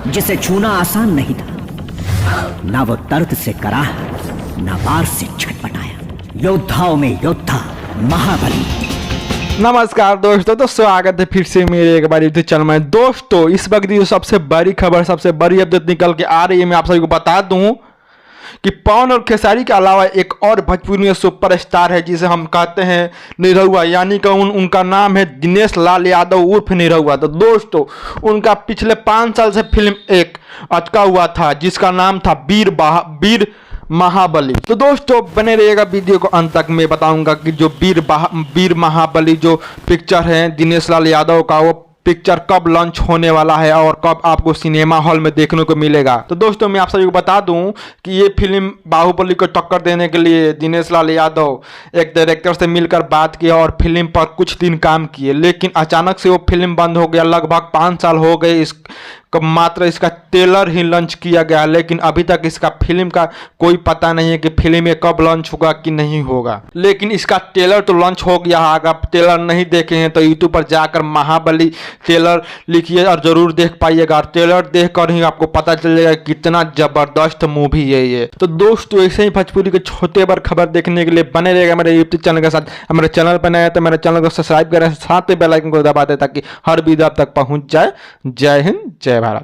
जिसे छूना आसान नहीं था, ना वो दर्द से कराह, ना वार से छटपटाया। योद्धाओं में योद्धा महाबली। नमस्कार दोस्तों, तो स्वागत है फिर से मेरे एक बार यूट्यूब चैनल में। दोस्तों इस वक्त जो सबसे बड़ी खबर, सबसे बड़ी अपडेट निकल के आ रही है, मैं आप सभी को बता दूं कि पवन और खेसारी के अलावा एक और भोजपुरी में सुपरस्टार है जिसे हम कहते हैं निरहुआ, यानी कि उनका नाम है दिनेश लाल यादव उर्फ निरहुआ। तो दोस्तों उनका पिछले 5 साल से फिल्म एक अटका हुआ था जिसका नाम था वीर महाबली। तो दोस्तों बने रहिएगा वीडियो को अंत तक। मैं बताऊंगा कि जो वीर महाबली जो पिक्चर है दिनेश लाल यादव का, वो पिक्चर कब लॉन्च होने वाला है और कब आपको सिनेमा हॉल में देखने को मिलेगा। तो दोस्तों मैं आप सभी को बता दूं कि ये फिल्म बाहुबली को टक्कर देने के लिए दिनेश लाल यादव एक डायरेक्टर से मिलकर बात किया और फिल्म पर कुछ दिन काम किए, लेकिन अचानक से वो फिल्म बंद हो गया। लगभग 5 साल हो गए मात्र इसका ट्रेलर ही लॉन्च किया गया, लेकिन अभी तक इसका फिल्म का कोई पता नहीं है कि फिल्म में कब लॉन्च होगा कि नहीं होगा। लेकिन इसका ट्रेलर तो लॉन्च हो गया है। अगर आप ट्रेलर नहीं देखे हैं तो यूट्यूब पर जाकर महाबली ट्रेलर लिखिए और जरूर देख पाइएगा। ट्रेलर देखकर ही आपको पता चलेगा कितना जबरदस्त मूवी है ये। तो दोस्तों ऐसे ही भोजपुरी के छोटे बड़ खबर देखने के लिए बने रहेगा मेरे यूट्यूब चैनल के साथ। मेरे चैनल पर नए हैं तो मेरे चैनल को सब्सक्राइब करें, साथ ही बेल आइकन को दबा दें ताकि हर वीडियो आप तक पहुंच जाए। जय हिंद, जय भारत।